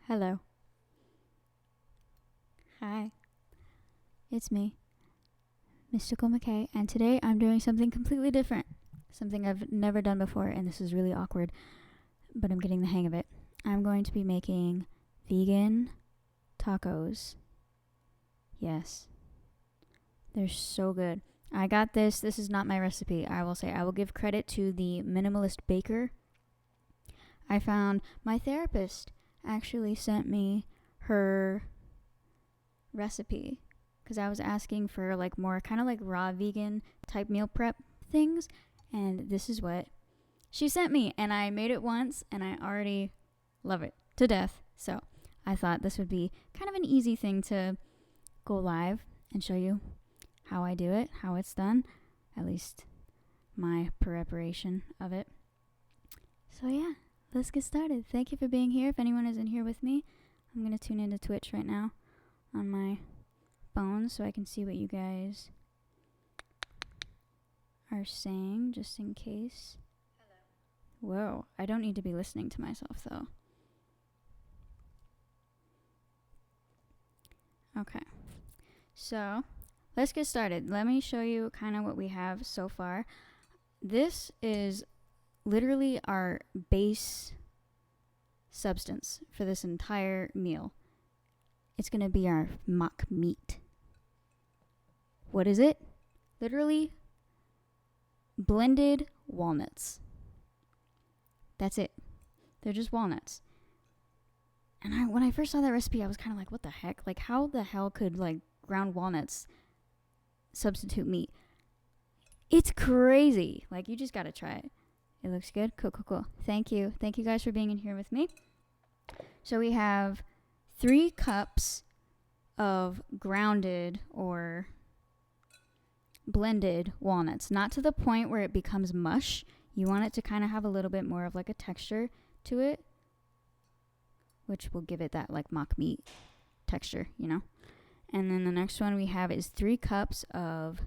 Hello. Hi. It's me, Mystical McKay, and today I'm doing something completely different. Something I've never done before, and this is really awkward, but I'm getting the hang of it. I'm going to be making vegan tacos. Yes. They're so good. I got this. This is not my recipe. I will say I will give credit to the minimalist baker. I found my therapist actually sent me her recipe because I was asking for like more kind of like raw vegan type meal prep things, and this is what she sent me, and I made it once and I already love it to death. So I thought this would be kind of an easy thing to go live and show you how I do it, how it's done, at least my preparation of it. So yeah, let's get started. Thank you for being here. If anyone isn't here with me, I'm going to tune into Twitch right now on my phone so I can see what you guys are saying, just in case. Hello. Whoa, I don't need to be listening to myself though. Okay, so let's get started. Let me show you kind of what we have so far. This is literally our base substance for this entire meal. It's going to be our mock meat. What is it? Literally blended walnuts. That's it. They're just walnuts. And when I first saw that recipe, I was kind of like, what the heck? Like, how the hell could, like, ground walnuts substitute meat? It's crazy. Like, you just got to try it. It looks good. Cool. Thank you. Thank you guys for being in here with me. So we have 3 cups of grounded or blended walnuts. Not to the point where it becomes mush. You want it to kind of have a little bit more of like a texture to it, which will give it that like mock meat texture, you know. And then the next one we have is 3 cups of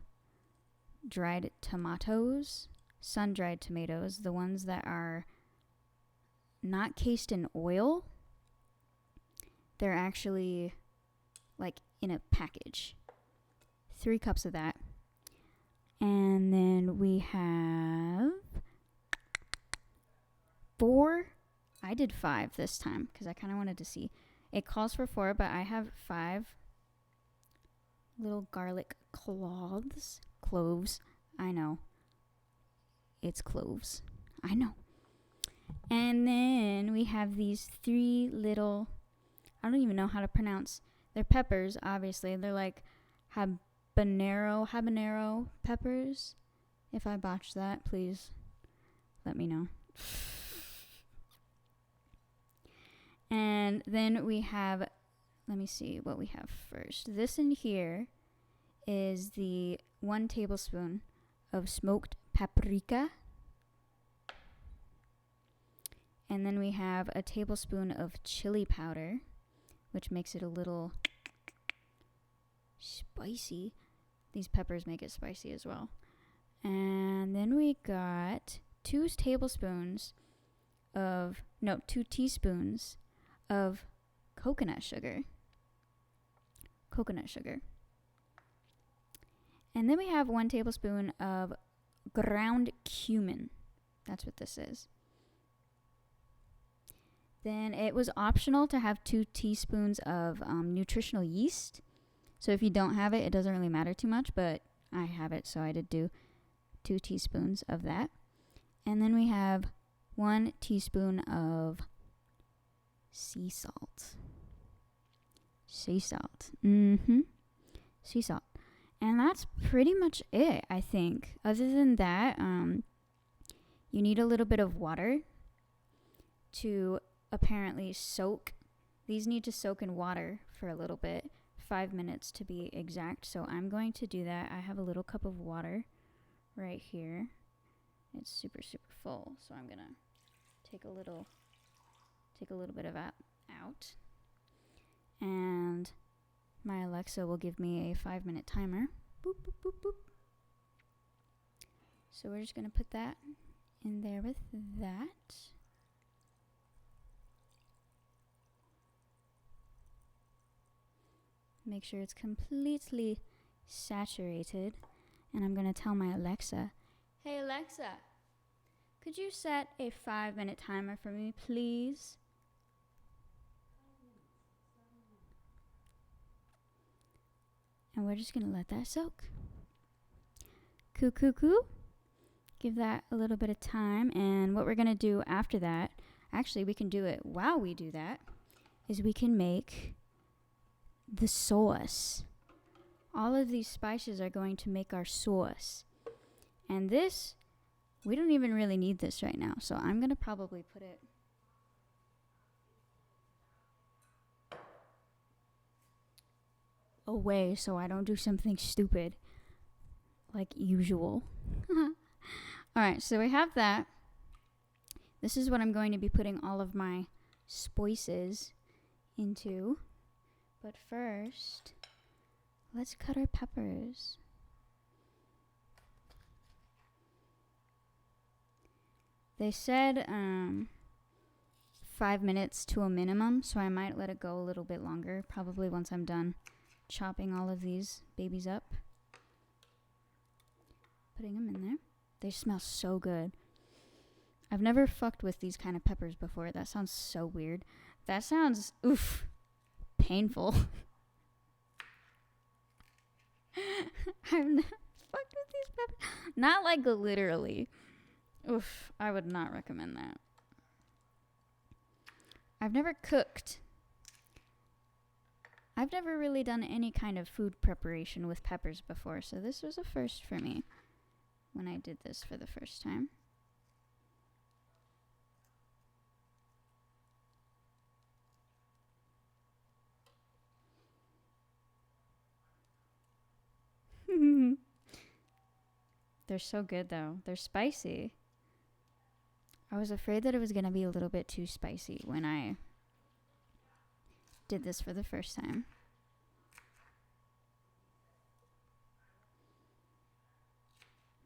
dried tomatoes, sun-dried tomatoes, the ones that are not cased in oil. They're actually like in a package. 3 cups of that. And then we have 4. I did 5 this time because I kind of wanted to see. It calls for 4, but I have 5 little garlic cloves. Cloves. I know. It's cloves. I know. And then we have these 3 little, I don't even know how to pronounce. They're peppers, obviously. They're like habanero peppers. If I botched that, please let me know. And then we have, let me see what we have first. This in here is the 1 tablespoon of smoked paprika. And then we have a tablespoon of chili powder, which makes it a little spicy. These peppers make it spicy as well. And then we got 2 teaspoons of coconut sugar. And then we have 1 tablespoon of ground cumin. That's what this is. Then it was optional to have 2 teaspoons of nutritional yeast. So if you don't have it, it doesn't really matter too much, but I have it, so I did do 2 teaspoons of that. And then we have 1 teaspoon of sea salt. Sea salt. Sea salt. And that's pretty much it, I think. Other than that, you need a little bit of water to apparently soak. These need to soak in water for a little bit, 5 minutes to be exact. So I'm going to do that. I have a little cup of water right here. It's super full, so I'm gonna take a little bit of that out, and my Alexa will give me a 5-minute timer. Boop boop boop boop. So we're just gonna put that in there with that. Make sure it's completely saturated. And I'm going to tell my Alexa, hey Alexa, could you set a 5-minute timer for me, please? And we're just going to let that soak. Coo, coo, coo. Give that a little bit of time. And what we're going to do after that, actually we can do it while we do that, is we can make the sauce. All of these spices are going to make our sauce. And this, we don't even really need this right now. So I'm going to probably put it away so I don't do something stupid like usual. Alright, so we have that. This is what I'm going to be putting all of my spices into. But first, let's cut our peppers. They said 5 minutes to a minimum, so I might let it go a little bit longer, probably once I'm done chopping all of these babies up. Putting them in there. They smell so good. I've never fucked with these kind of peppers before. That sounds so weird. That sounds, painful. I've never fucked with these peppers. Not like literally. I would not recommend that. I've never cooked. I've never really done any kind of food preparation with peppers before, so this was a first for me when I did this for the first time. They're so good though. They're spicy. I was afraid that it was going to be a little bit too spicy when I did this for the first time.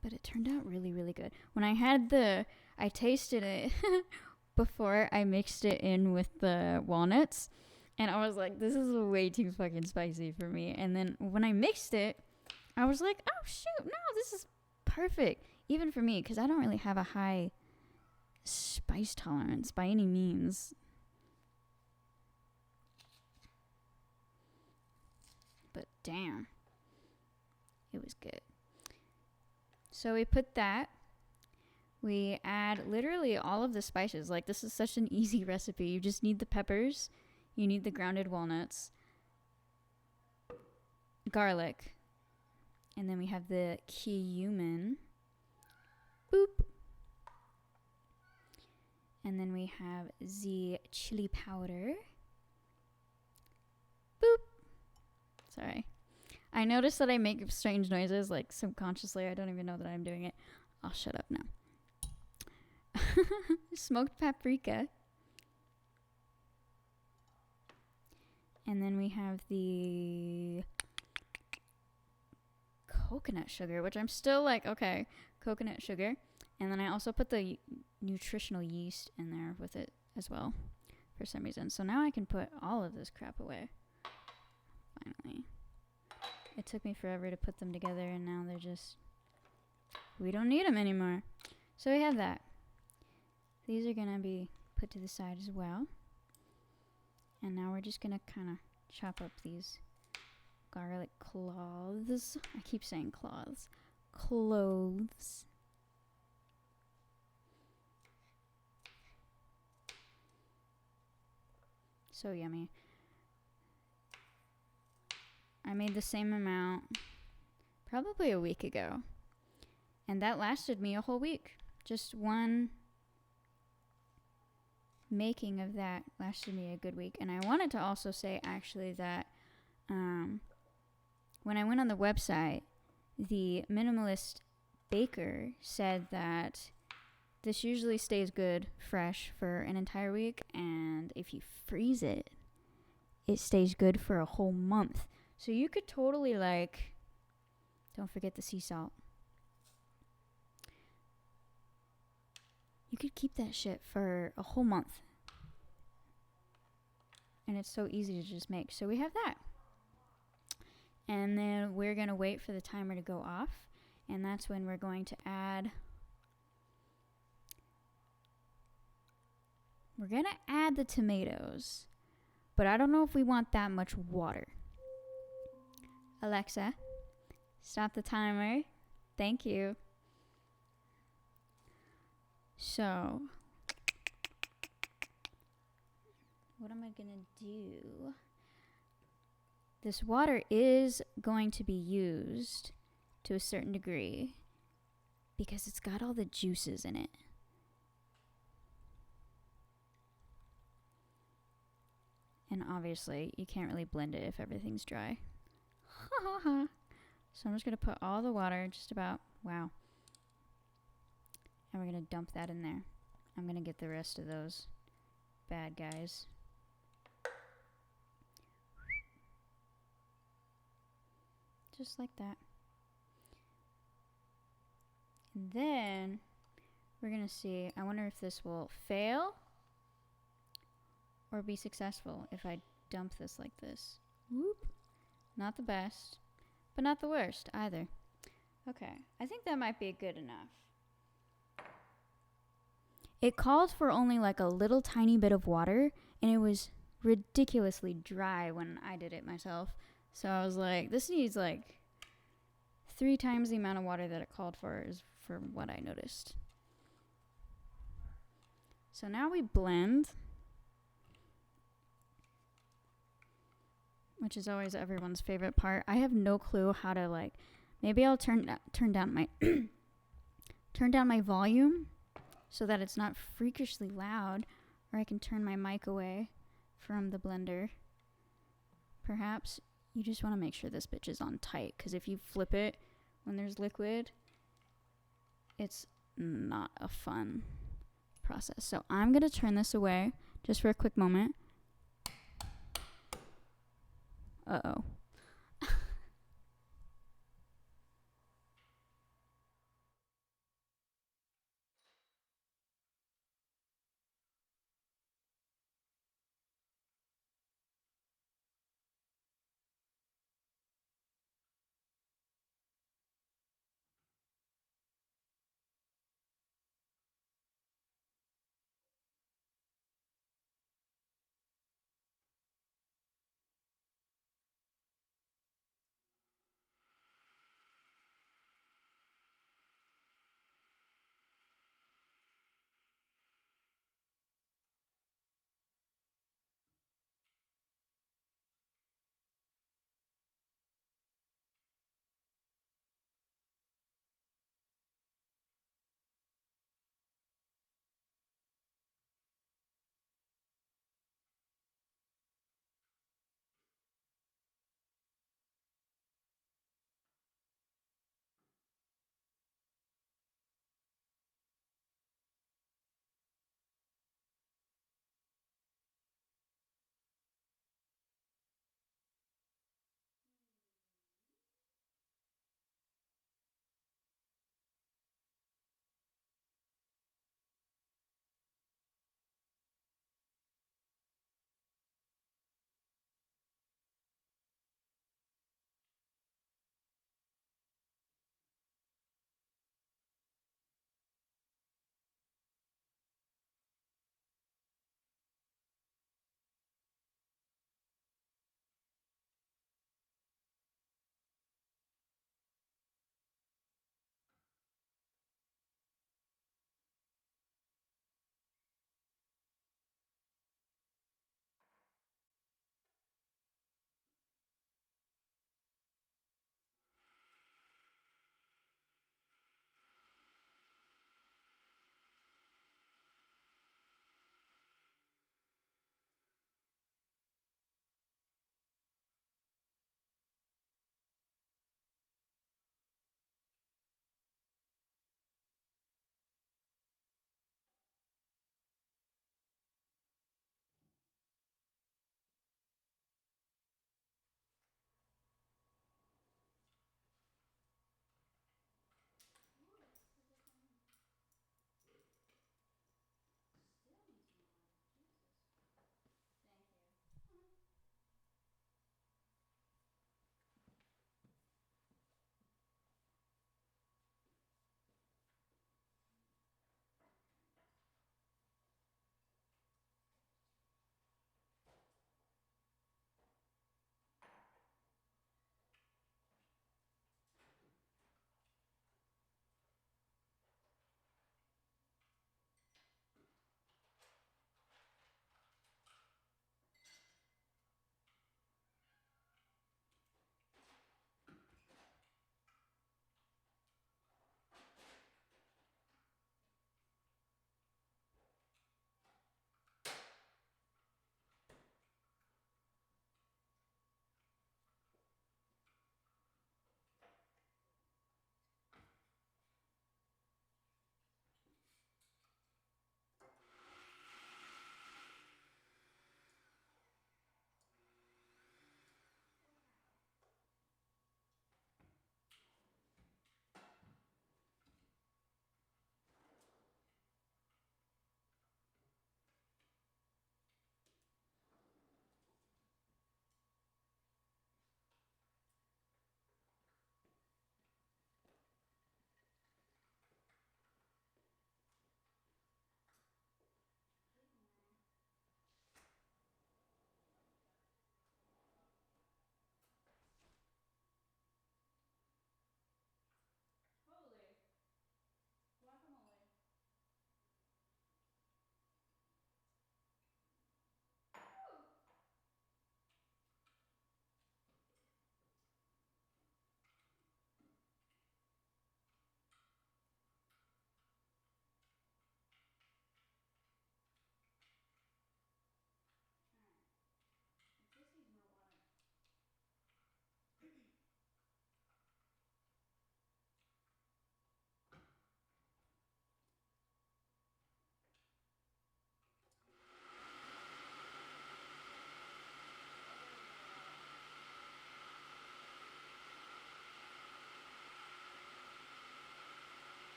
But it turned out really, really good. When I tasted it before I mixed it in with the walnuts. And I was like, this is way too fucking spicy for me. And then when I mixed it, I was like, oh shoot, no, this is perfect. Even for me, because I don't really have a high spice tolerance by any means. But damn, it was good. So we put that. We add literally all of the spices. Like, this is such an easy recipe. You just need the peppers. You need the grounded walnuts. Garlic. And then we have the cumin. Boop. And then we have the chili powder. Boop. Sorry. I noticed that I make strange noises, like subconsciously. I don't even know that I'm doing it. I'll shut up now. Smoked paprika. And then we have the coconut sugar, which I'm still like, okay, coconut sugar. And then I also put the nutritional yeast in there with it as well for some reason. So now I can put all of this crap away. Finally. It took me forever to put them together, and now they're just, we don't need them anymore. So we have that. These are going to be put to the side as well. And now we're just going to kind of chop up these garlic cloves. I keep saying cloves. Cloves. So yummy. I made the same amount probably a week ago. And that lasted me a whole week. Just one making of that lasted me a good week. And I wanted to also say actually that when I went on the website, the minimalist baker said that this usually stays good fresh for an entire week. And if you freeze it, it stays good for a whole month. So you could totally, like, don't forget the sea salt. You could keep that shit for a whole month. And it's so easy to just make. So we have that. And then we're going to wait for the timer to go off. And that's when we're going to add... We're going to add the tomatoes. But I don't know if we want that much water. Alexa, stop the timer. Thank you. So, what am I going to do? This water is going to be used to a certain degree because it's got all the juices in it. And obviously, you can't really blend it if everything's dry. So I'm just going to put all the water, just about, wow. And we're going to dump that in there. I'm going to get the rest of those bad guys. Just like that. And then we're going to see, I wonder if this will fail or be successful if I dump this like this. Whoop. Not the best, but not the worst either. Okay, I think that might be good enough. It called for only like a little tiny bit of water, and it was ridiculously dry when I did it myself. So I was like, this needs like 3 times the amount of water that it called for, is for what I noticed. So now we blend, which is always everyone's favorite part. I have no clue how to, like, maybe I'll turn down my turn down my volume so that it's not freakishly loud, or I can turn my mic away from the blender. Perhaps you just want to make sure this bitch is on tight, because if you flip it when there's liquid, it's not a fun process. So I'm going to turn this away just for a quick moment. Uh-oh.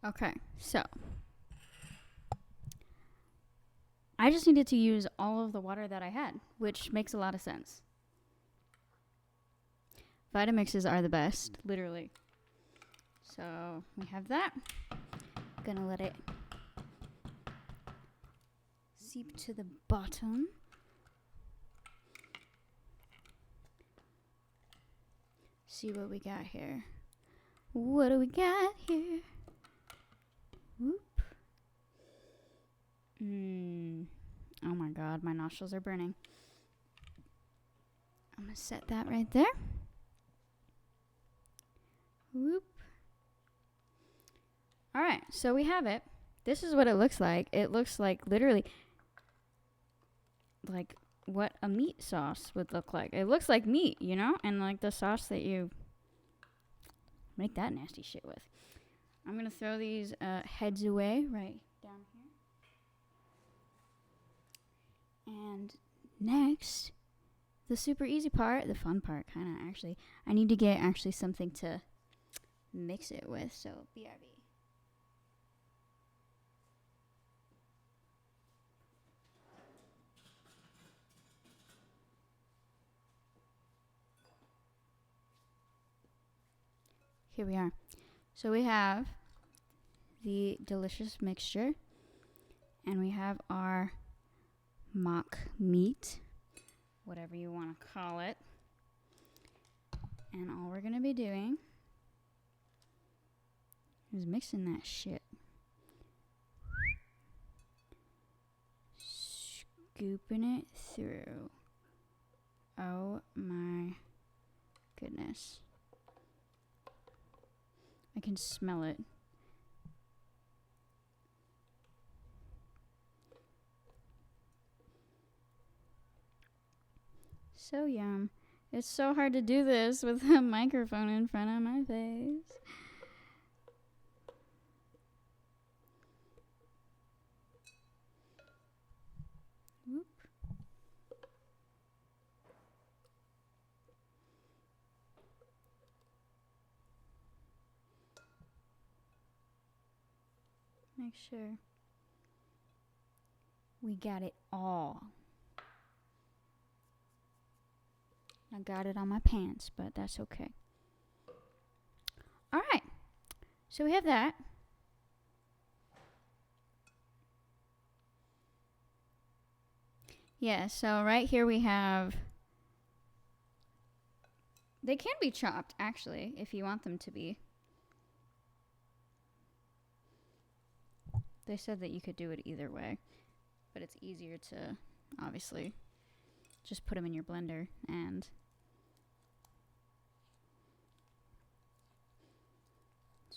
Okay, so I just needed to use all of the water that I had, which makes a lot of sense. Vitamixes are the best, literally. So we have that. Gonna let it seep to the bottom. See what we got here. What do we got here? Whoop. Oh my god, my nostrils are burning. I'm gonna set that right there. Whoop. Alright, so we have it. This is what it looks like. It looks like literally like what a meat sauce would look like. It looks like meat, you know? And like the sauce that you make that nasty shit with. I'm gonna throw these heads away right down here. And next, the super easy part, the fun part kinda actually. I need to get actually something to mix it with, so BRB. Here we are. So we have the delicious mixture, and we have our mock meat, whatever you want to call it. And all we're going to be doing is mixing that shit. Scooping it through. Oh my goodness. I can smell it. So yum. It's so hard to do this with a microphone in front of my face. Whoop. Make sure we got it all. I got it on my pants, but that's okay. All right. So we have that. Yeah, so right here we have... They can be chopped, actually, if you want them to be. They said that you could do it either way, but it's easier to, obviously, just put them in your blender and...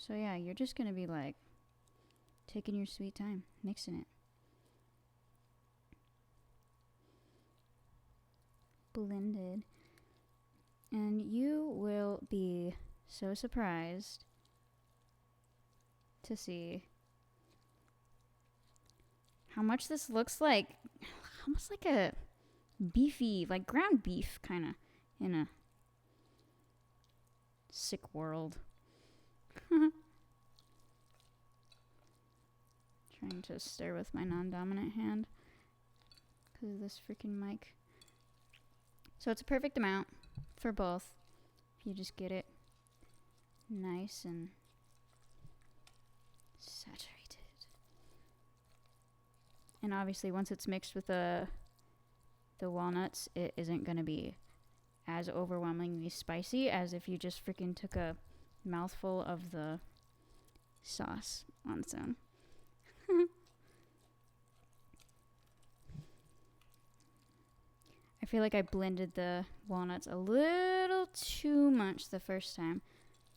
So yeah, you're just going to be like, taking your sweet time, mixing it. Blended. And you will be so surprised to see how much this looks like, almost like a beefy, like ground beef kind of in a sick world. Trying to stir with my non-dominant hand because of this freaking mic. So it's a perfect amount for both. If you just get it nice and saturated. And obviously once it's mixed with the walnuts, it isn't going to be as overwhelmingly spicy as if you just freaking took a mouthful of the sauce on its own. I feel like I blended the walnuts a little too much the first time.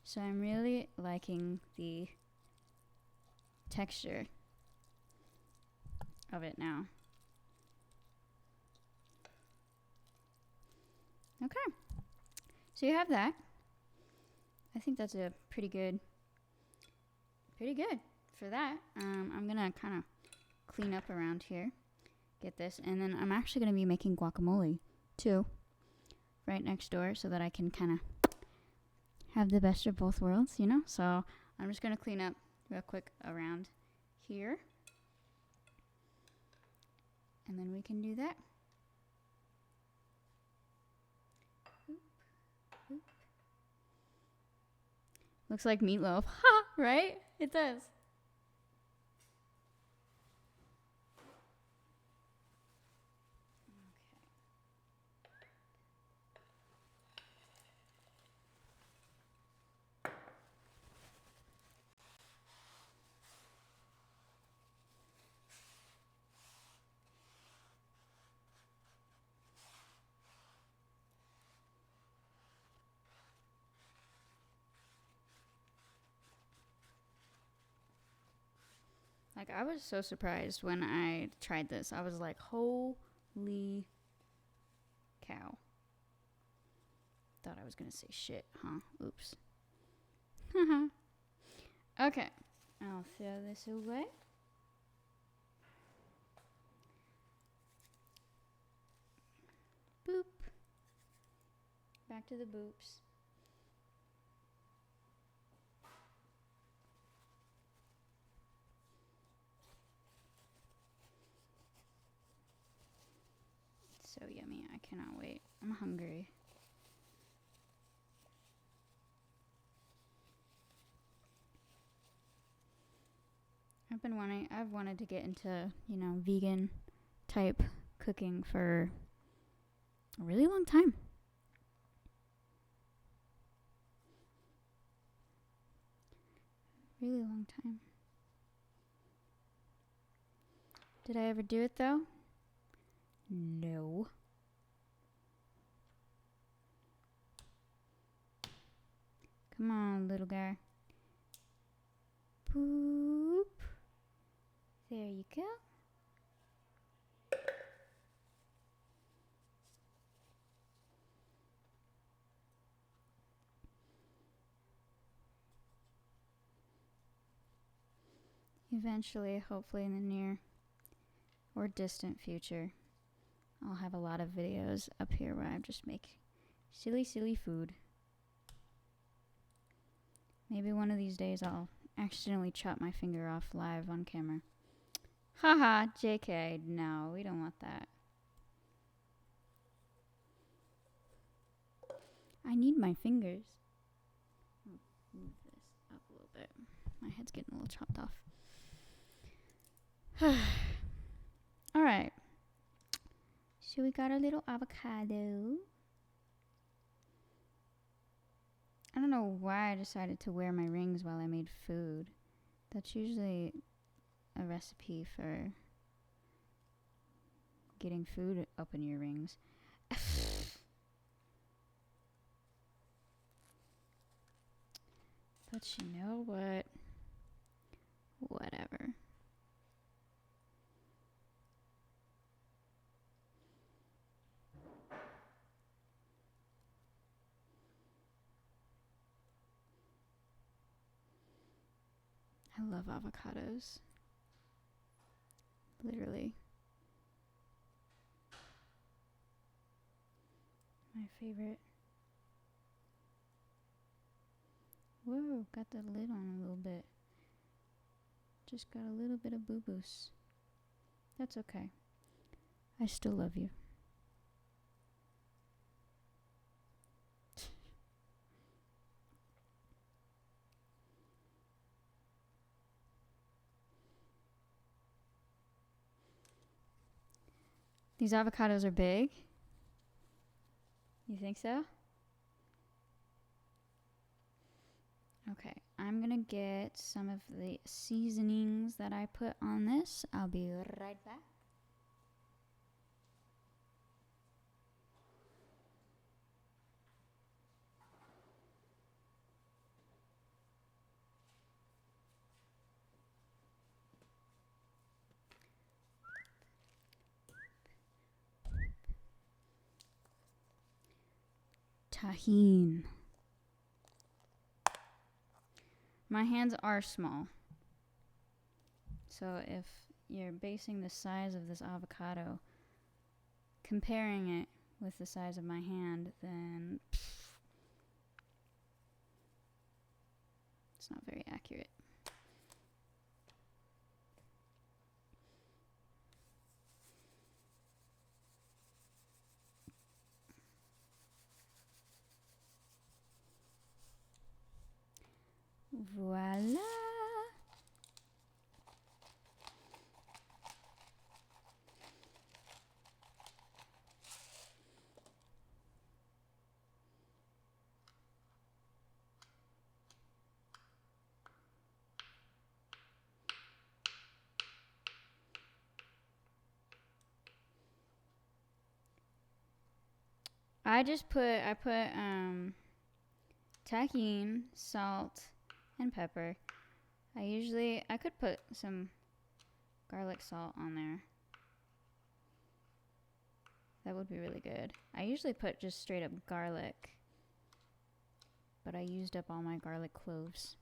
So I'm really liking the texture of it now. Okay. So you have that. I think that's a pretty good for that. I'm going to kind of clean up around here. Get this. And then I'm actually going to be making guacamole too. Right next door so that I can kind of have the best of both worlds, you know? So I'm just going to clean up real quick around here. And then we can do that. Oop, oop. Looks like meatloaf. Ha! Right? It does. Like, I was so surprised when I tried this. I was like, holy cow. Thought I was going to say shit, huh? Oops. Okay. I'll throw this away. Boop. Back to the boops. So yummy. I cannot wait. I'm hungry. I've wanted to get into, vegan type cooking for a really long time. Really long time. Did I ever do it though? No. Come on, little guy. Boop. There you go. Eventually, hopefully in the near or distant future, I'll have a lot of videos up here where I just make silly food. Maybe one of these days I'll accidentally chop my finger off live on camera. Haha, JK, no, we don't want that. I need my fingers. Move this up a little bit. My head's getting a little chopped off. Alright. So we got our little avocado. I don't know why I decided to wear my rings while I made food. That's usually a recipe for getting food up in your rings. But you know what? Whatever. I love avocados. Literally. My favorite. Whoa, got the lid on a little bit. Just got a little bit of boo-boos. That's okay. I still love you. These avocados are big. You think so? Okay, I'm gonna get some of the seasonings that I put on this. I'll be right back. Tahini. My hands are small. So if you're basing the size of this avocado, comparing it with the size of my hand, then it's not very accurate. Voila. I put tahini, salt, and pepper. I could put some garlic salt on there. That would be really good. I usually put just straight up garlic, but I used up all my garlic cloves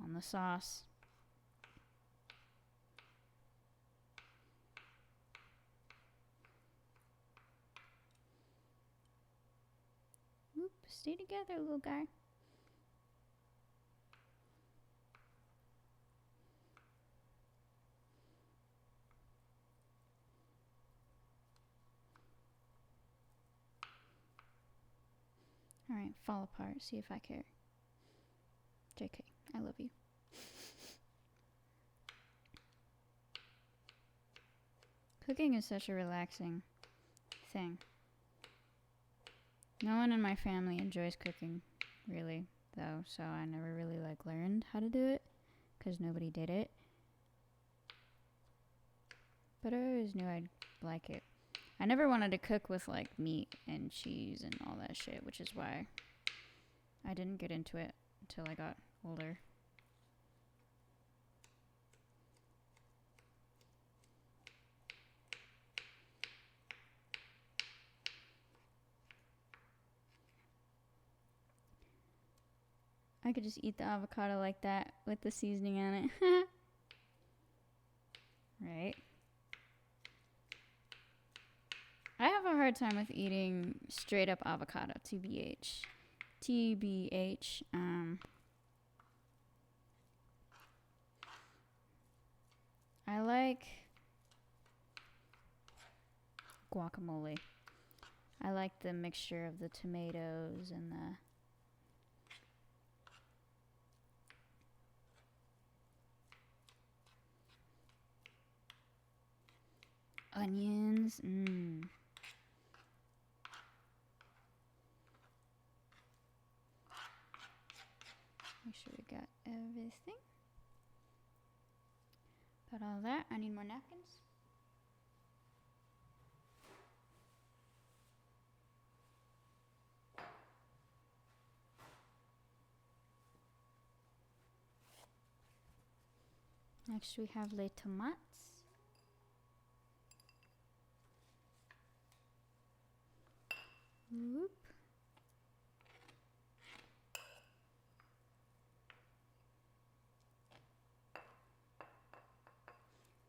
on the sauce. Oop, stay together, little guy. Alright, fall apart. See if I care. JK, I love you. Cooking is such a relaxing thing. No one in my family enjoys cooking, really, though, so I never really learned how to do it, because nobody did it. But I always knew I'd like it. I never wanted to cook with meat and cheese and all that shit, which is why I didn't get into it until I got older. I could just eat the avocado like that with the seasoning on it. Right? I have a hard time with eating straight up avocado, TBH. TBH. I like guacamole. I like the mixture of the tomatoes and the onions. Make sure we got everything. Got all that. I need more napkins. Next we have les tomates. Whoop.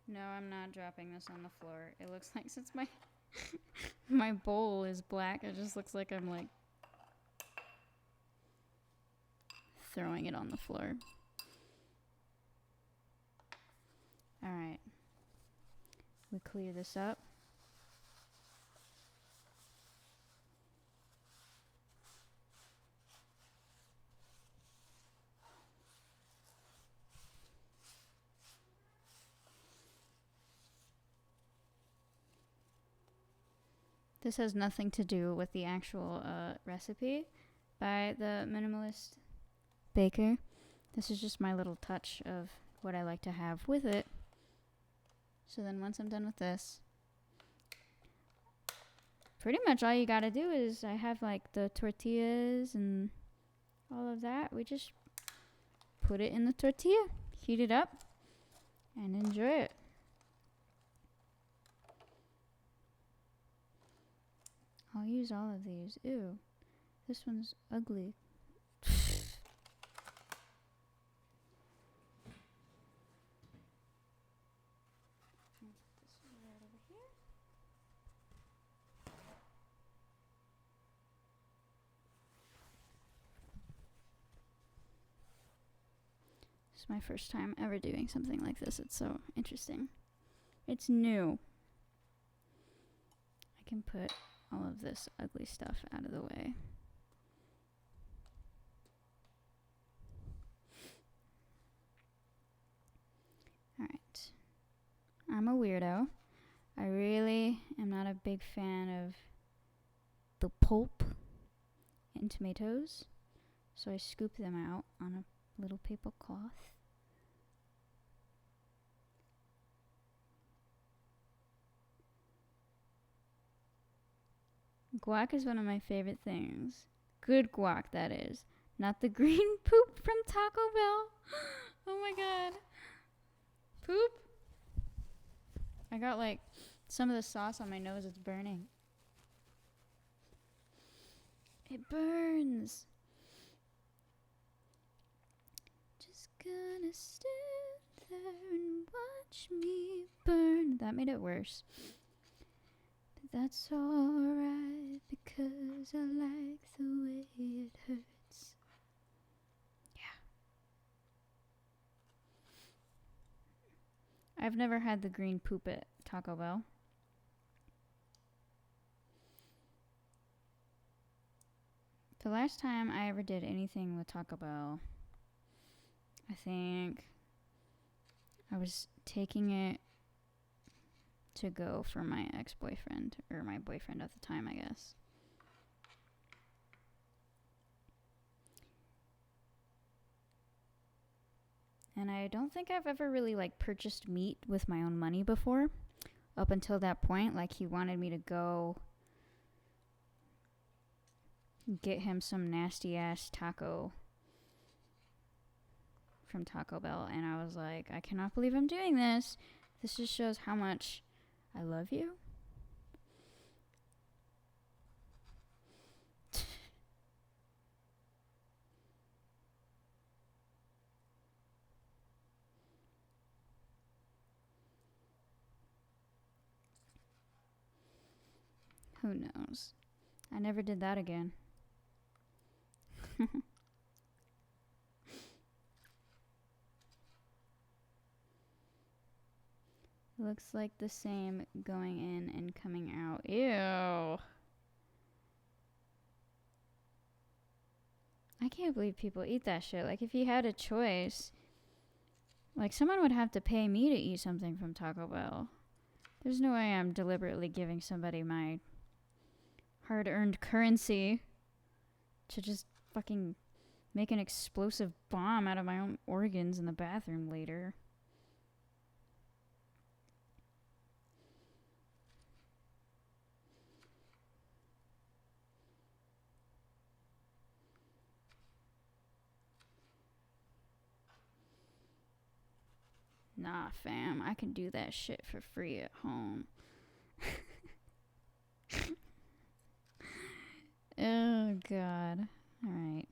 No, I'm not dropping this on the floor. It looks like, since my my bowl is black, it just looks like I'm throwing it on the floor. Alright. We clear this up. This has nothing to do with the actual recipe by the Minimalist Baker. This is just my little touch of what I like to have with it. So then once I'm done with this, pretty much all you gotta do is, I have the tortillas and all of that. We just put it in the tortilla, heat it up, and enjoy it. I'll use all of these. Ew. This one's ugly. This is my first time ever doing something like this. It's so interesting. It's new. I can put all of this ugly stuff out of the way. I'm a weirdo. I really am not a big fan of the pulp in tomatoes. So I scoop them out on a little paper cloth. Guac is one of my favorite things. Good guac, that is. Not the green poop from Taco Bell. Oh my god. Poop? I got like some of the sauce on my nose. It's burning. It burns. Just gonna stand there and watch me burn. That made it worse. But that's alright because I like the way it hurts. Yeah. I've never had the green poop at Taco Bell. The last time I ever did anything with Taco Bell, I think I was taking it to go for my ex-boyfriend, or my boyfriend at the time, I guess. And I don't think I've ever really like purchased meat with my own money before. Up until that point, like he wanted me to go get him some nasty ass taco from Taco Bell, and I was like, I cannot believe I'm doing this. This just shows how much I love you. Who knows? I never did that again. Looks like the same going in and coming out. Ew. I can't believe people eat that shit. Like, if you had a choice, like, someone would have to pay me to eat something from Taco Bell. There's no way I'm deliberately giving somebody my hard-earned currency to just fucking make an explosive bomb out of my own organs in the bathroom later. Nah, fam, I can do that shit for free at home. Oh, God. Alright.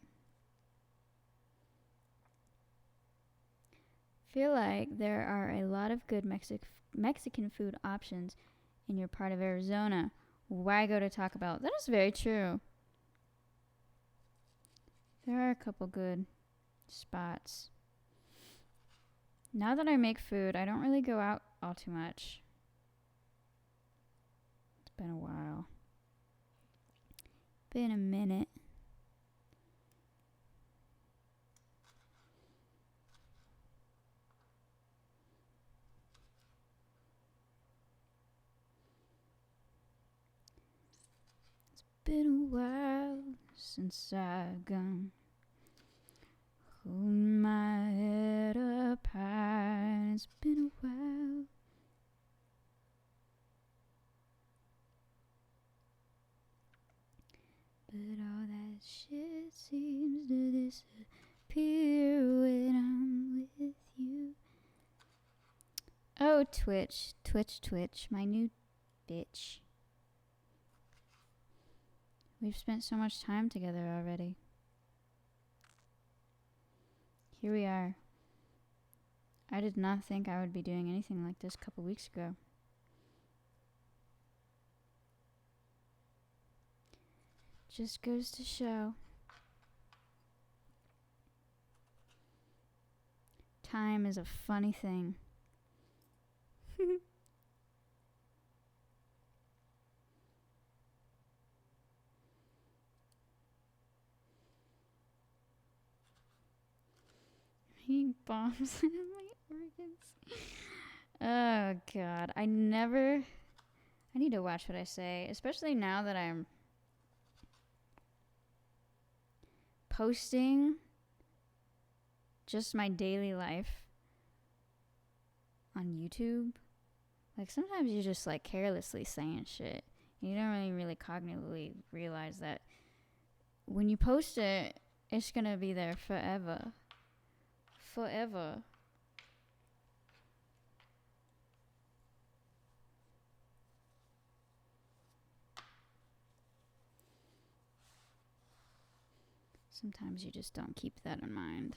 Feel like there are a lot of good Mexican food options in your part of Arizona. Why go to Taco Bell? That is very true. There are a couple good spots. Now that I make food, I don't really go out all too much. It's been a while. Been a minute. It's been a while since I've gone. Hold my head up high. It's been a while. But all that shit seems to disappear when I'm with you. Oh, Twitch. Twitch. My new bitch. We've spent so much time together already. Here we are. I did not think I would be doing anything like this a couple weeks ago. Just goes to show. Time is a funny thing. He bombs in my organs. Oh God, I need to watch what I say, especially now that I'm posting just my daily life on YouTube. Like sometimes you're just like carelessly saying shit. You don't really cognitively realize that when you post it, it's gonna be there forever. Forever. Sometimes you just don't keep that in mind.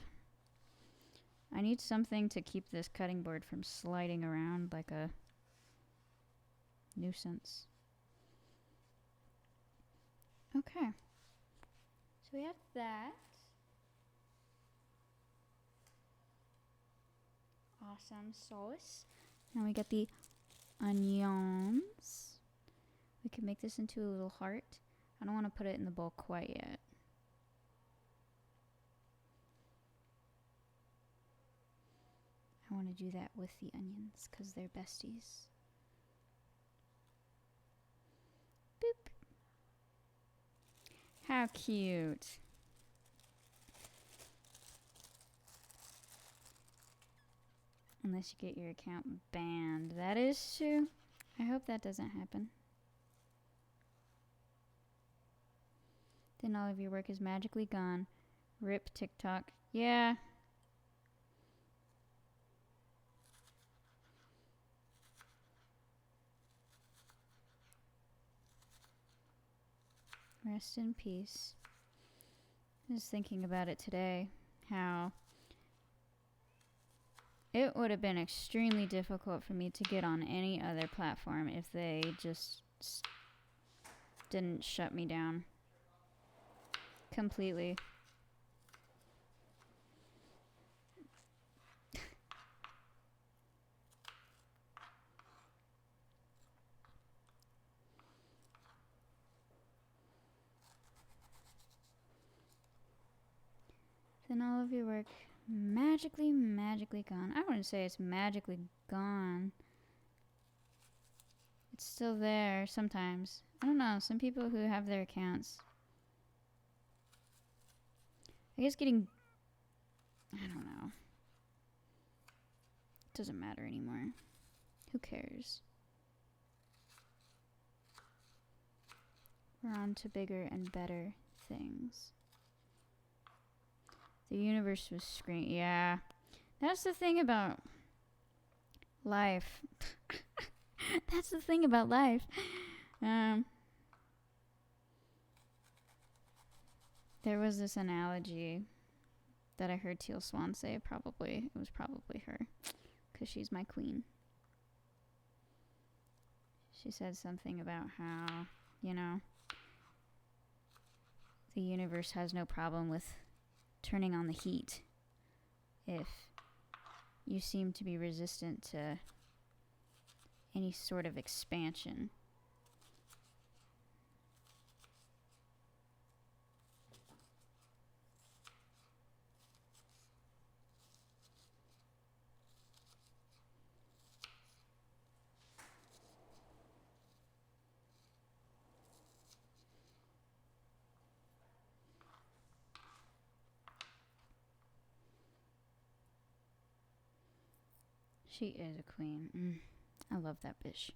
I need something to keep this cutting board from sliding around like a nuisance. Okay. So we have that. Awesome sauce. Now we got the onions. We can make this into a little heart. I don't want to put it in the bowl quite yet. I want to do that with the onions because they're besties. Boop. How cute. Unless you get your account banned. That is true. I hope that doesn't happen. Then all of your work is magically gone. Rip TikTok. Yeah. Rest in peace. I was thinking about it today. How it would have been extremely difficult for me to get on any other platform if they just didn't shut me down completely. Then all of your work magically gone. I wouldn't say it's magically gone. It's still there sometimes. I don't know. Some people who have their accounts, I guess I don't know. It doesn't matter anymore. Who cares? We're on to bigger and better things. The universe was screaming. Yeah. That's the thing about life. That's the thing about life. There was this analogy that I heard Teal Swan say. It was probably her. Because she's my queen. She said something about how, the universe has no problem with turning on the heat if you seem to be resistant to any sort of expansion. She is a queen. I love that bitch.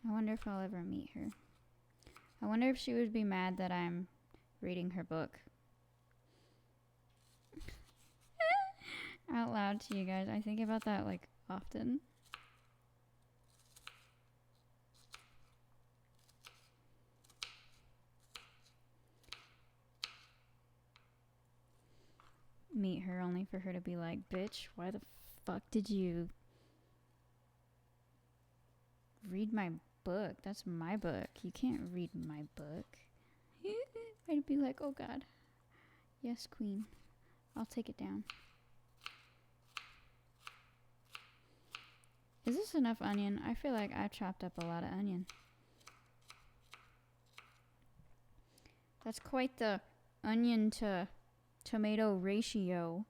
I wonder if I'll ever meet her. I wonder if she would be mad that I'm reading her book. Out loud to you guys. I think about that like often. Meet her only for her to be like, bitch, why the fuck did you read my book? That's my book. You can't read my book. I'd be like, oh God. Yes, queen. I'll take it down. Is this enough onion? I feel like I chopped up a lot of onion. That's quite the onion to tomato ratio.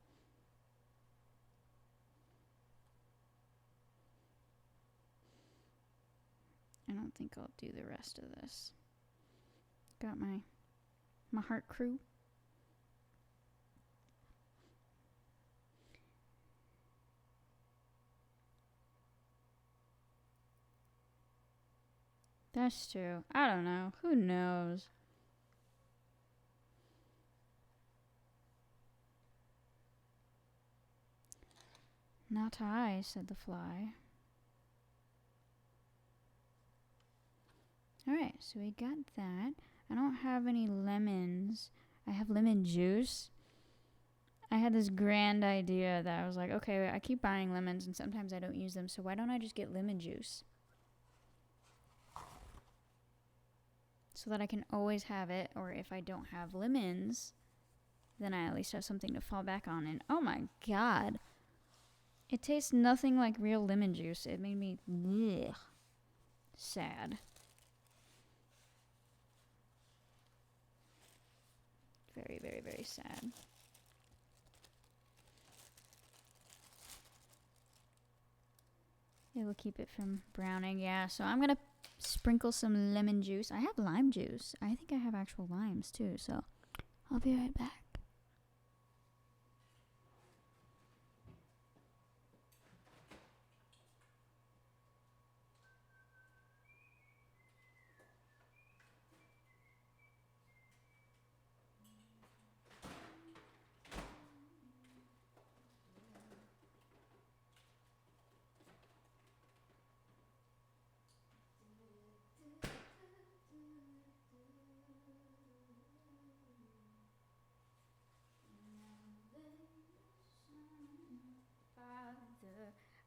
I don't think I'll do the rest of this. Got my heart crew. That's true. I don't know. Who knows? Not I, said the fly. Alright, so we got that. I don't have any lemons. I have lemon juice. I had this grand idea that I was like, okay, I keep buying lemons and sometimes I don't use them, so why don't I just get lemon juice? So that I can always have it, or if I don't have lemons, then I at least have something to fall back on. And oh my god, it tastes nothing like real lemon juice. It made me sad. Very, very, very sad. It will keep it from browning. Yeah, so I'm going to sprinkle some lemon juice. I have lime juice. I think I have actual limes too, so I'll be right back.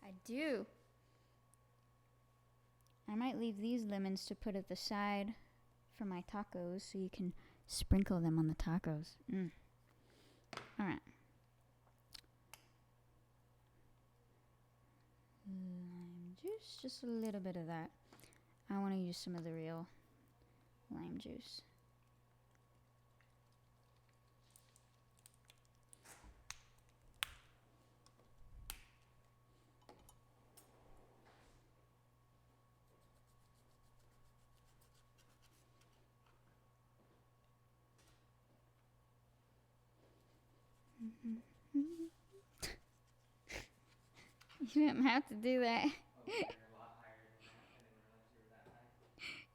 I do. I might leave these lemons to put at the side for my tacos so you can sprinkle them on the tacos. Alright. Lime juice, just a little bit of that. I want to use some of the real lime juice. You didn't have to do that.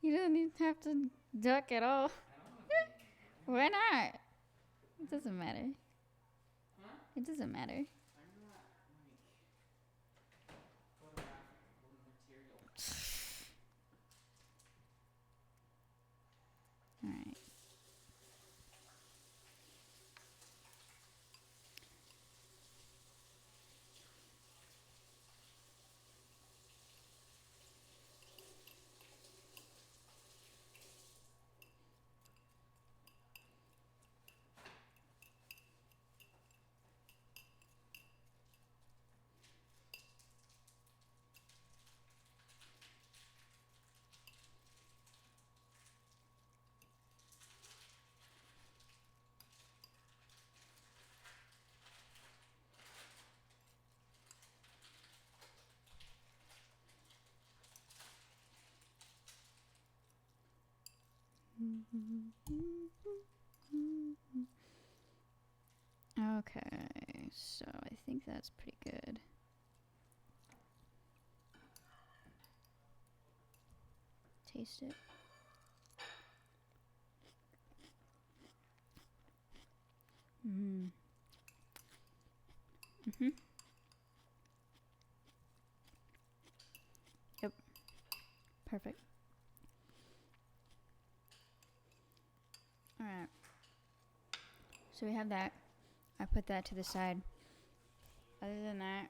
You didn't even have to duck at all. Why not? It doesn't matter. It doesn't matter. Alright. Okay, so I think that's pretty good. Taste it. Yep. Perfect. Alright. So we have that. I put that to the side. Other than that,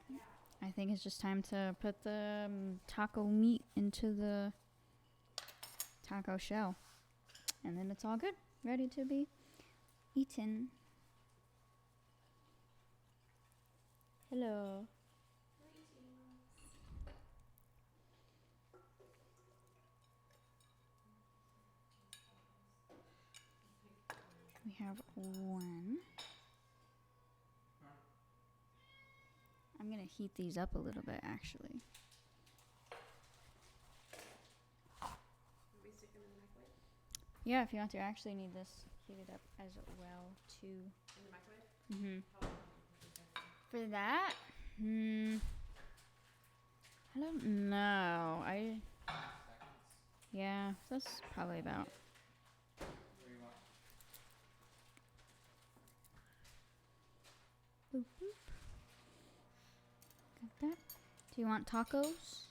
I think it's just time to put the taco meat into the taco shell. And then it's all good. Ready to be eaten. Hello. We have one. I'm gonna heat these up a little bit, actually. We stick them in the microwave? Yeah, if you want to. I actually need this heated up as well, too. In the microwave? Mm-hmm. How long do you think it takes? For that, I don't know. Yeah, that's probably about. Boop, boop. Got that. Do you want tacos?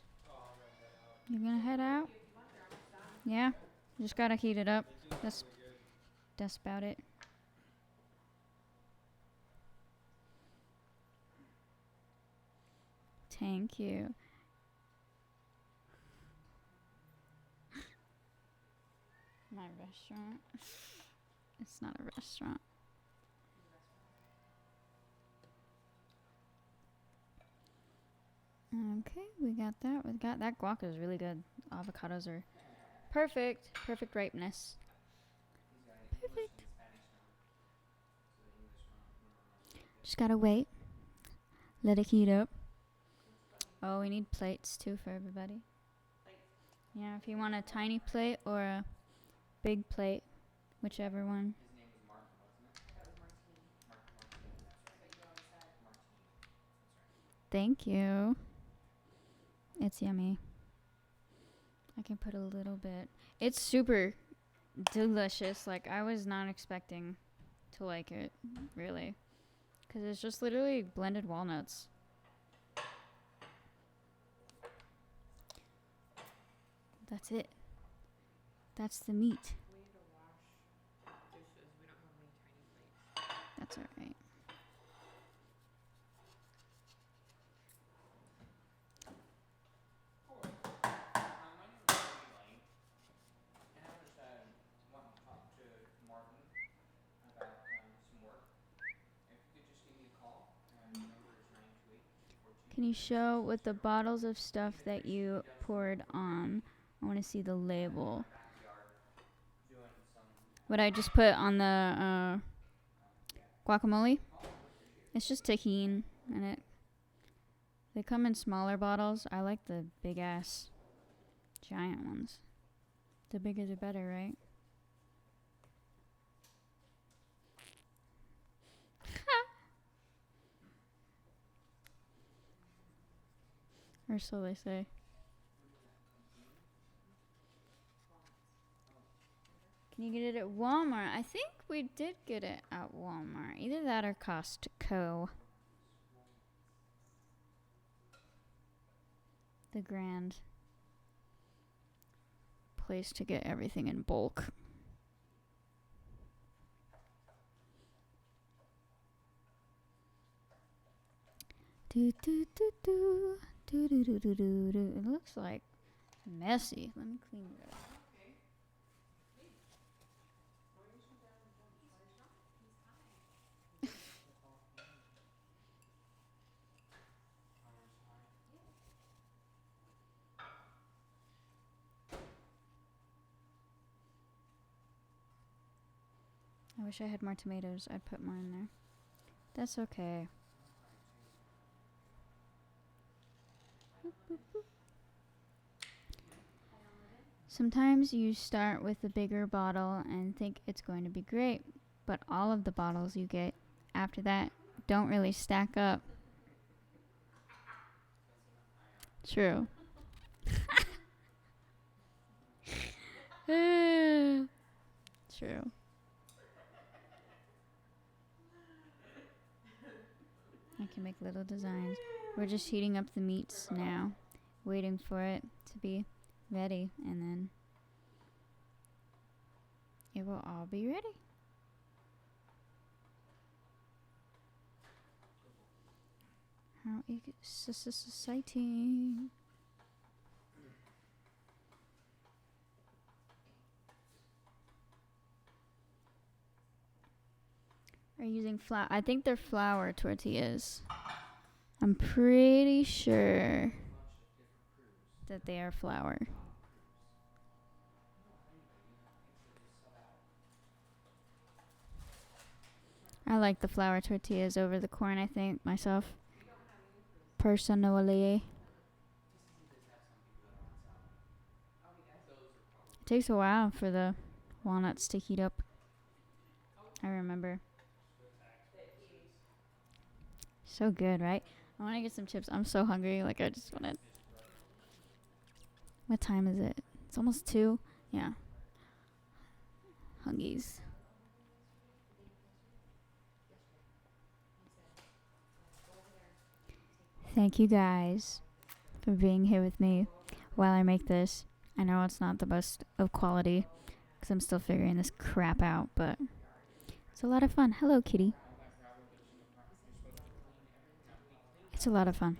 You're gonna head out? Yeah. Just gotta heat it up. That's about it. Thank you. My restaurant. It's not a restaurant. Okay, we got that. We got that guac is really good. Avocados are perfect. Perfect ripeness. Perfect. Just gotta wait. Let it heat up. Oh, we need plates too for everybody. Yeah, if you want a tiny plate or a big plate, whichever one. His name was Martin, wasn't it? I thought it was martini. Martini, that's right. That's what you always said. Martini, that's right. Thank you. It's yummy. I can put a little bit. It's super delicious. Like, I was not expecting to like it, really. Because it's just literally blended walnuts. That's it. That's the meat. We need to wash dishes. We don't have any tiny plates. That's alright. My name is Elaine, and I was wanting to talk to Martin about some work. If you could just give me a call, the number is 928-242. Can you show with the bottles of stuff that you poured on? I want to see the label. What I just put on the guacamole? It's just tahini in it. They come in smaller bottles. I like the big ass giant ones. The bigger the better, right? Or so they say. Can you get it at Walmart? I think we did get it at Walmart. Either that or Costco. The grand place to get everything in bulk. Do do do do do do do do do do. It looks like messy. Let me clean it up. I wish I had more tomatoes. I'd put more in there. That's okay. Boop, boop, boop. Sometimes you start with a bigger bottle and think it's going to be great, but all of the bottles you get after that don't really stack up. True. True. I can make little designs. We're just heating up the meats now, waiting for it to be ready, and then it will all be ready. How exciting. Are you using flour? I think they're flour tortillas. I'm pretty sure that they are flour. I like the flour tortillas over the corn, I think, myself. Personally. It takes a while for the walnuts to heat up. I remember. So good, right? I want to get some chips. I'm so hungry. Like, I just want to. What time is it? It's almost 2. Yeah. Hungies. Thank you guys for being here with me while I make this. I know it's not the best of quality because I'm still figuring this crap out, but it's a lot of fun. Hello, kitty. It's a lot of fun.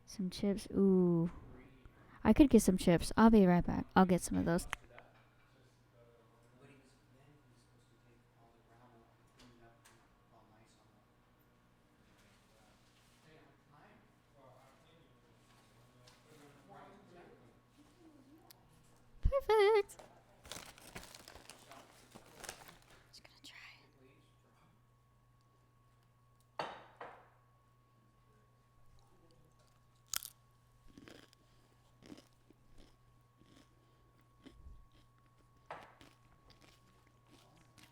Some chips. Ooh. I could get some chips. I'll be right back. I'll get some of those. Perfect. Just gonna try it.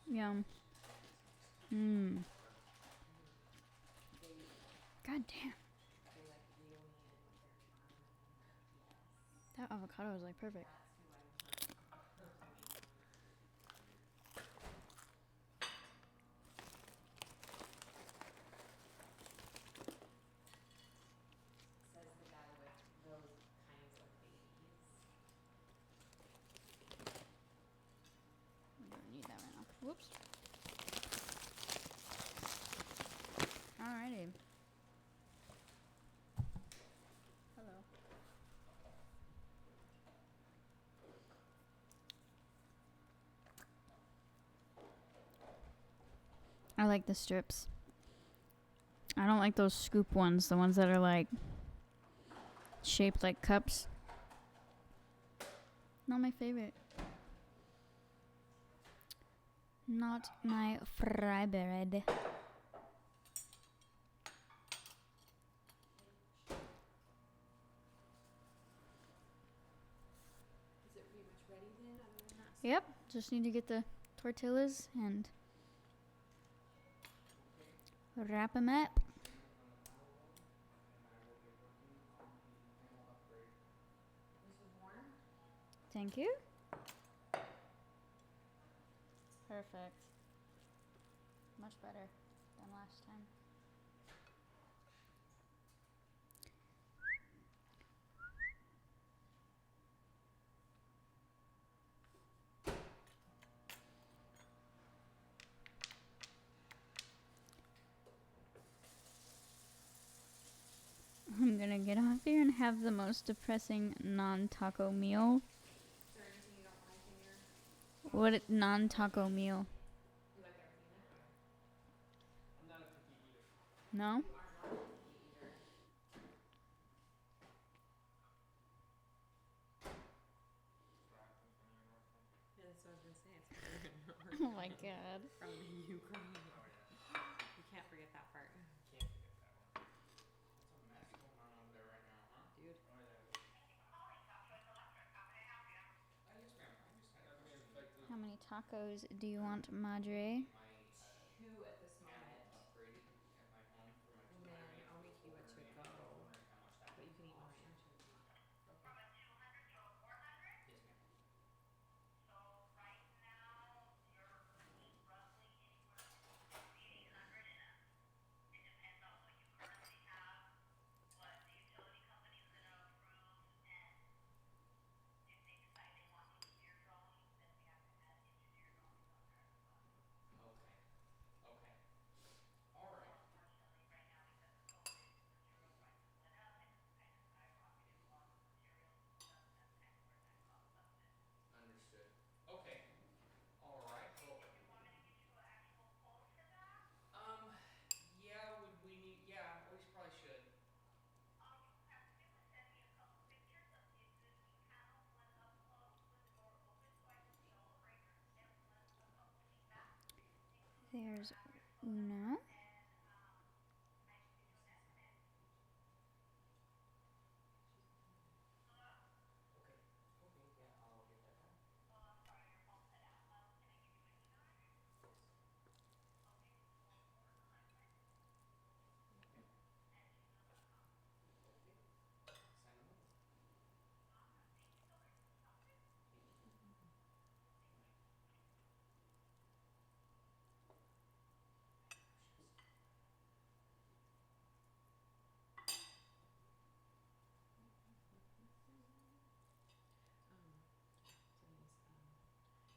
Yum. Mmm. God damn. That avocado is like perfect. I don't need that right now. Whoops. Alrighty. Hello. I like the strips. I don't like those scoop ones, the ones that are like shaped like cups. Not my favorite. Not my fry bread. Is it pretty much ready then, other than that? Yep, just need to get the tortillas and wrap them up. This is warm? Thank you. Perfect. Much better than last time. I'm gonna get off here and have the most depressing non-taco meal. Is there anything you don't like in your? What non-taco meal? You like everything in it? I'm not a picky eater. No? You are not a picky eater. Yeah, that's what I was gonna say. It's better Oh my god. from you crying. You can't forget that part, Can't forget that one. What's a mess going on over there right now, huh? dude. Oh yeah. Yes, ma'am. I just had a question. How many tacos do you want, Madre? My 2 at this panel moment. upgraded at my home for my And then I'll make you a to go. wondering how much that But you would can eat one cost. right now too if you want. Yes, ma'am. Okay. There's Una. Okay, yeah, I'll get that done. Okay. Okay. Sign them over. Thank you. Denise,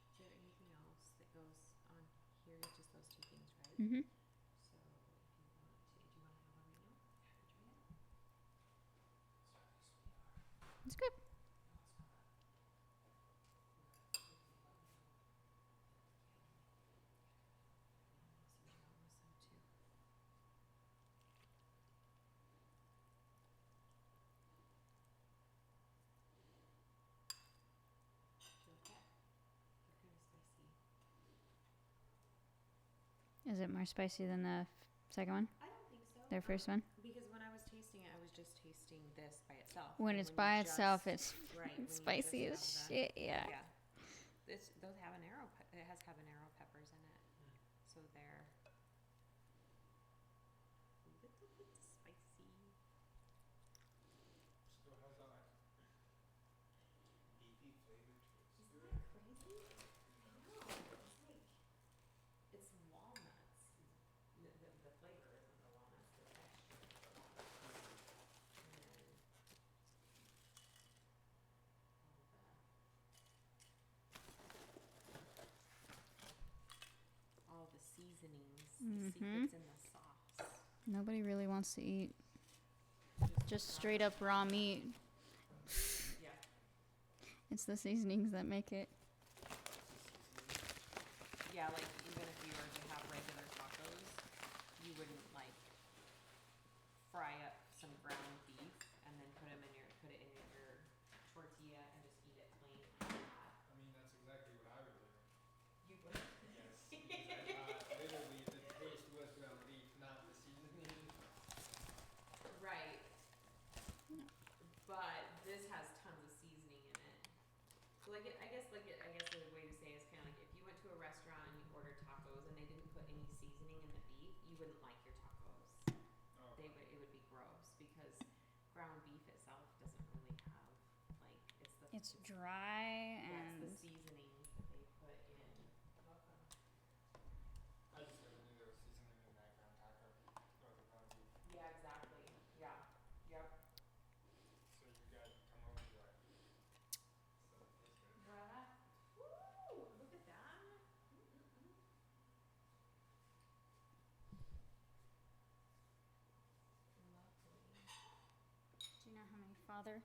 is there anything else that goes on here? It's just those two things, right? Mm-hmm. So if you want to, do you want to have one right now? Could try it. Sorry, sweetheart. It's good. No, it's not. If you let me know if you can. So that was so too. Feel okay? They're kind of spicy. Is it more spicy than the second one? I don't think so. Their first one? Because when I was tasting it, I was just tasting this by itself. When And it's you by itself, just- it's right, when you spicy as just have shit. Yeah. Yeah. Those habanero, it has habanero peppers in it. So they're a little bit spicy. Still has that beefy flavor to it. Isn't that crazy? No, it's like, it's walnuts. The flavor isn't the walnuts, the texture is the walnuts. And then all the seasonings, the secrets in the sauce. Nobody really wants to eat just straight up raw meat. Yeah. It's the seasonings that make it. Yeah, like even if you were to have regular tacos, you wouldn't like fry up some ground beef and then put it in your tortilla and just eat it plain like that. I mean, that's exactly what I would do. You would. Yes, because I thought literally the taste was ground beef, not the seasoning. Right. But this has tons of seasoning in it. So like I guess the way to say it is kind of like if you went to a restaurant and you ordered tacos and they didn't put any seasoning in the beef, you wouldn't like your tacos. Oh, It would be gross because ground beef itself doesn't really have like It's dry yeah, it's and the seasoning that they put in. I just never knew there was seasoning in that ground taco or the ground beef. Yeah, exactly. Yeah. Yep. So you got to come over to it. So it tastes good. Woo! Look at that. Mm-mm-mm. Lovely. do you know how many father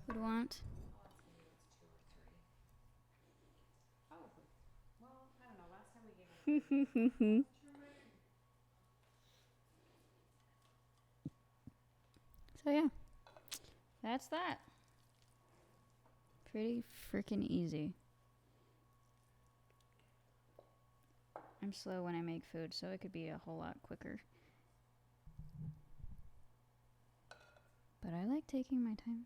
would want? I'll ask him if it's 2 or 3. Oh, well, I don't know. Last time we gave him 3. So yeah, that's that. Pretty freaking easy. I'm slow when I make food, so it could be a whole lot quicker. But I like taking my time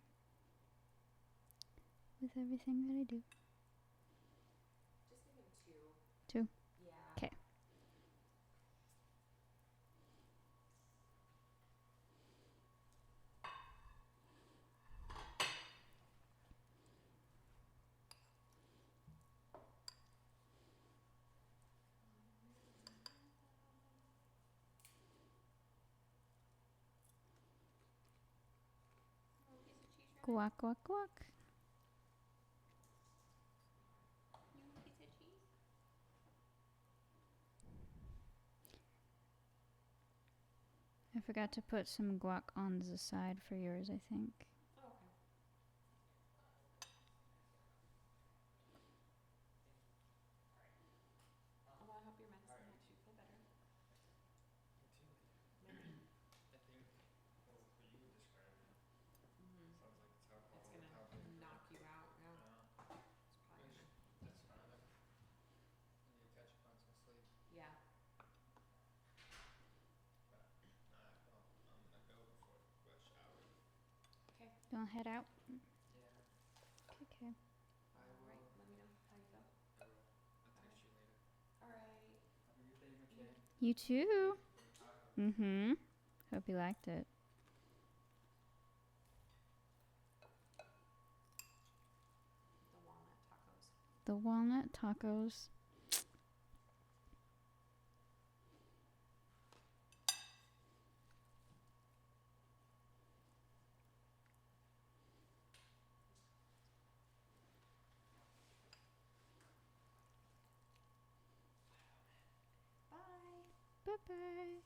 with everything that I do. Just give him 2. 2? Yeah. 'Kay. Guac, guac, guac. You want a piece of cheese? I forgot to put some guac on the side for yours, I think. Oh, okay. Oh, well, I hope your medicine makes you feel better. Me too. Maybe. I think, well, what you would describe it. Mm-hmm. Sounds like it's alcohol. It's gonna without flavor. knock you out. Yeah. It's probably Which, gonna. that's fine. I need to catch up on some sleep. Yeah. You wanna head out? Yeah, Okay. I will. Alright, let me know how you go. I will. I'll text you later. Alright. Have a good day, McKay. You too. For the taco. Mm-hmm. Hope you liked it. The walnut tacos. The walnut tacos. Bye. Bye-bye.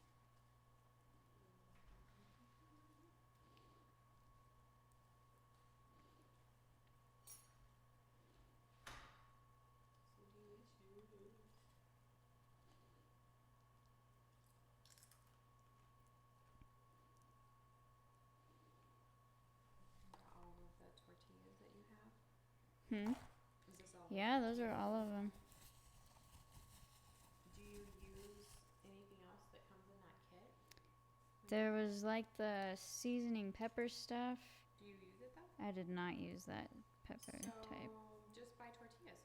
All of the tortillas that you have. Hmm? Is this all? the Yeah, those are tortillas all that of you them. have? Do you use anything else that comes in that kit? There was like the seasoning pepper stuff. Do you use it though? I did not use that pepper So type. just buy tortillas.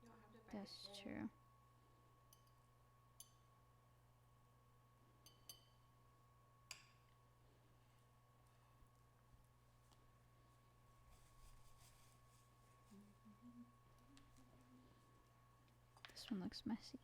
You don't have to buy the That's kit. true. This one looks messy.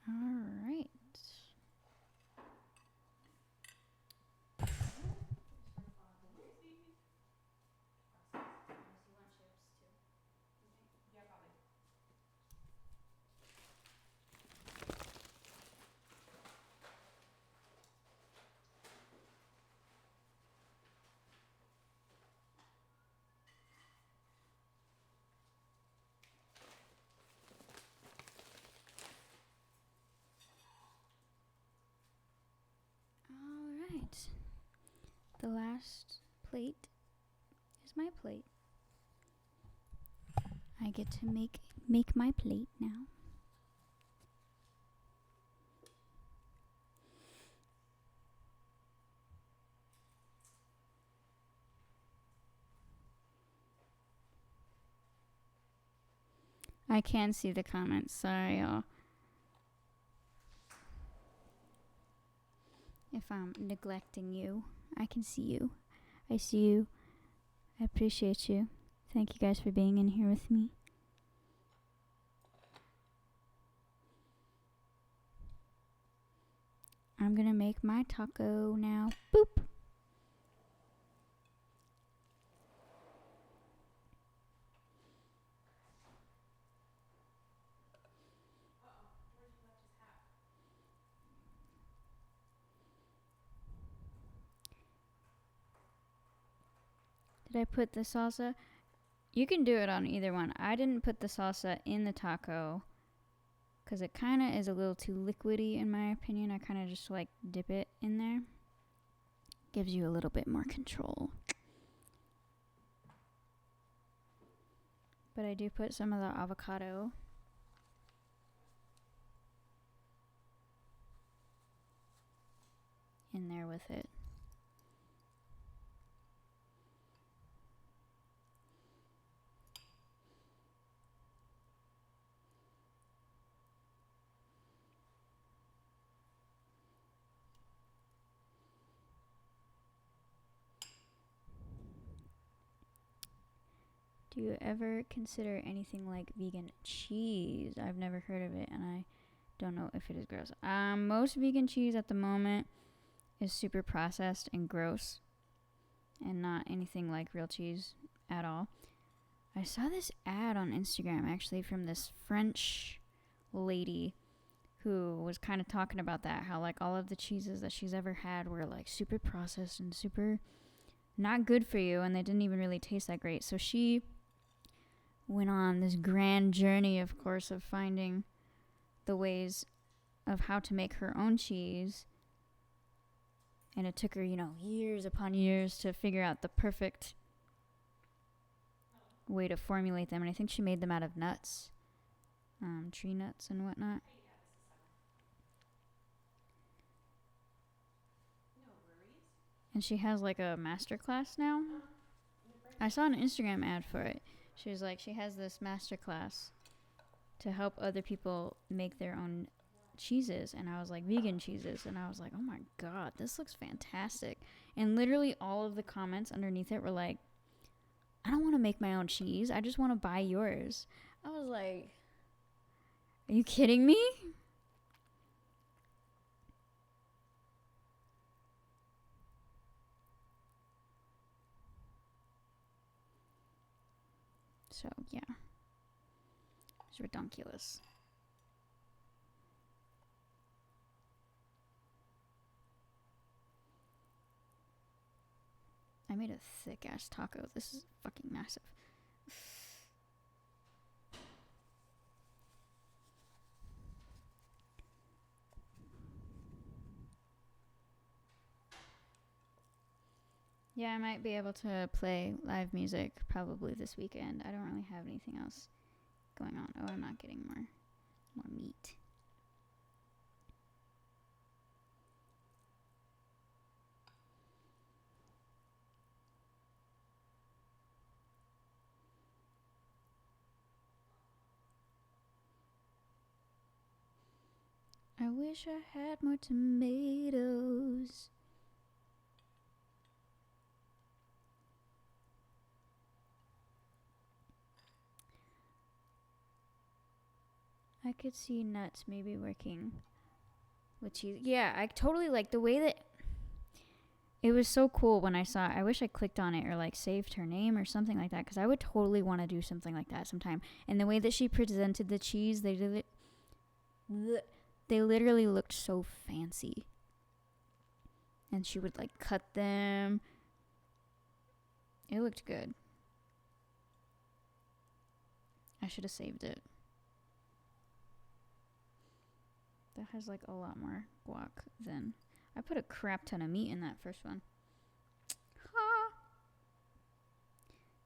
All right. Yeah, probably. All right. The last plate is my plate. I get to make my plate now. I can see the comments. Sorry, y'all. If I'm neglecting you, I can see you. I see you. I appreciate you. Thank you guys for being in here with me. I'm gonna make my taco now. Boop. Did I put the salsa? You can do it on either one. I didn't put the salsa in the taco because it kind of is a little too liquidy in my opinion. I kind of just like dip it in there. Gives you a little bit more control. But I do put some of the avocado in there with it. Do you ever consider anything like vegan cheese? I've never heard of it and I don't know if it is gross. Most vegan cheese at the moment is super processed and gross and not anything like real cheese at all. I saw this ad on Instagram actually from this French lady who was kind of talking about that, how like all of the cheeses that she's ever had were like super processed and super not good for you, and they didn't even really taste that great. So she went on this grand journey, of course, of finding the ways of how to make her own cheese. And it took her, years upon years to figure out the perfect way to formulate them. And I think she made them out of nuts, tree nuts and whatnot. And she has like a master class now. I saw an Instagram ad for it. She was like, she has this master class to help other people make their own cheeses. And I was like, vegan cheeses. And I was like, oh my God, this looks fantastic. And literally all of the comments underneath it were like, I don't want to make my own cheese. I just want to buy yours. I was like, are you kidding me? So, yeah. It's ridiculous. I made a thick-ass taco. This is fucking massive. Yeah, I might be able to play live music probably this weekend. I don't really have anything else going on. Oh, I'm not getting more meat. I wish I had more tomatoes. I could see nuts maybe working with cheese. Yeah, I totally like the way that it was so cool when I saw it. I wish I clicked on it or like saved her name or something like that, because I would totally want to do something like that sometime. And the way that she presented the cheese, they literally looked so fancy. And she would like cut them. It looked good. I should have saved it. That has like a lot more guac than... I put a crap ton of meat in that first one. Ha!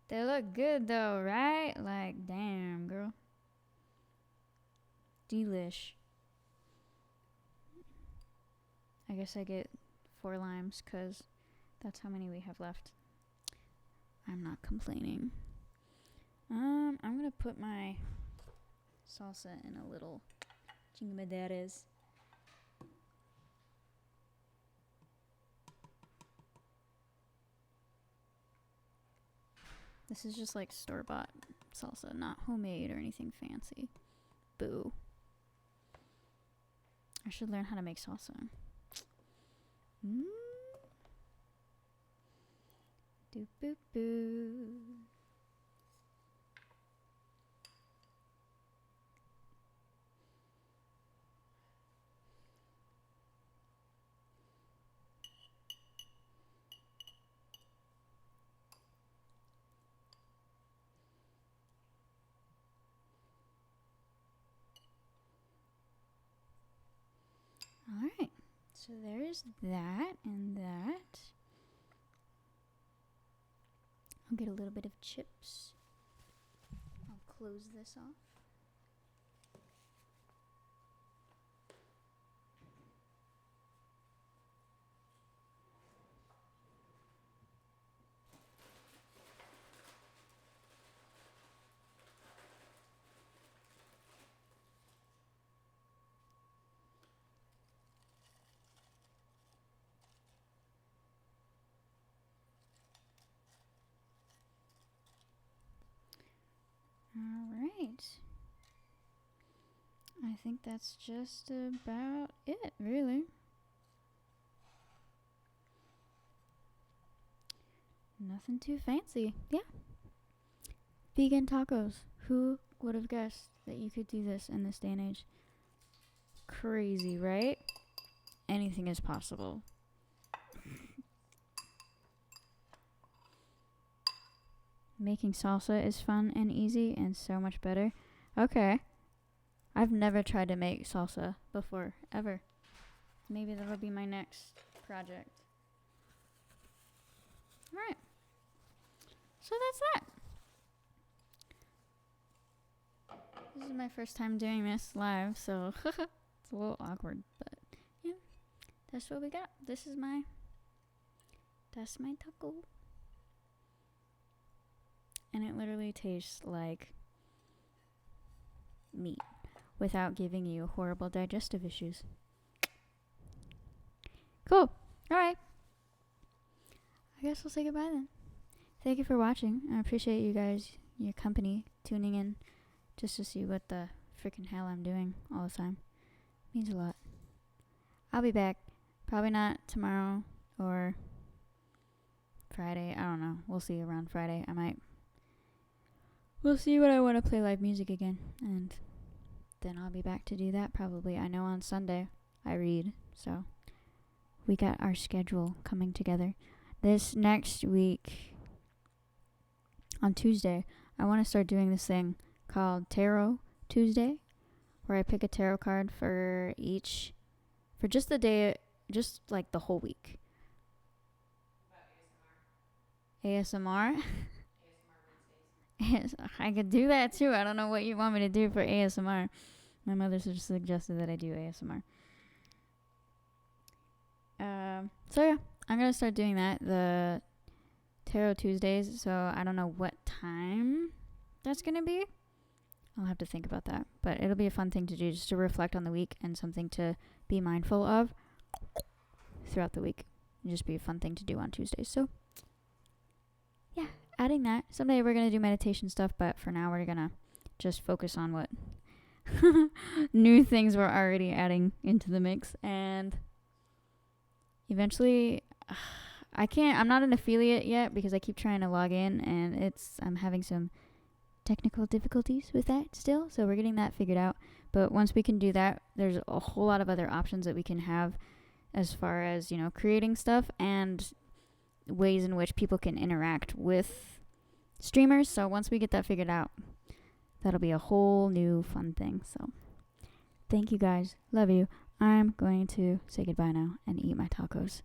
They look good though, right? Like, damn, girl. Delish. I guess I get 4 limes because that's how many we have left. I'm not complaining. I'm gonna put my salsa in a little chingamaderas. This is just like store-bought salsa, not homemade or anything fancy. Boo. I should learn how to make salsa. Do boo boo. Alright, so there's that and that. I'll get a little bit of chips. I'll close this off. Alright. I think that's just about it, really. Nothing too fancy. Yeah. Vegan tacos. Who would have guessed that you could do this in this day and age? Crazy, right? Anything is possible. making salsa is fun and easy and so much better. Okay. I've never tried to make salsa before, ever. Maybe that'll be my next project. Alright. So that's that. This is my first time doing this live, so it's a little awkward, but yeah. That's what we got. That's my taco. And it literally tastes like meat without giving you horrible digestive issues. Cool. Alright. I guess we'll say goodbye then. Thank you for watching. I appreciate you guys, your company, tuning in just to see what the freaking hell I'm doing all the time. Means a lot. I'll be back. Probably not tomorrow or Friday. I don't know. We'll see around Friday. We'll see what I want to play live music again. And then I'll be back to do that probably. I know on Sunday I read. So we got our schedule coming together. This next week, on Tuesday, I want to start doing this thing called Tarot Tuesday, where I pick a tarot card for just the day, just like the whole week. ASMR? Yes, I could do that too. I don't know what you want me to do for ASMR. My mother just suggested that I do ASMR. So yeah, I'm going to start doing that, the Tarot Tuesdays, so I don't know what time that's going to be. I'll have to think about that, but it'll be a fun thing to do, just to reflect on the week and something to be mindful of throughout the week. It'll just be a fun thing to do on Tuesdays. So yeah, adding that. Someday we're going to do meditation stuff, but for now we're going to just focus on what new things we're already adding into the mix. And eventually, I'm not an affiliate yet because I keep trying to log in and I'm having some technical difficulties with that still. So we're getting that figured out. But once we can do that, there's a whole lot of other options that we can have as far as, creating stuff and ways in which people can interact with streamers. So once we get that figured out, that'll be a whole new fun thing. So thank you guys. Love you. I'm going to say goodbye now and eat my tacos.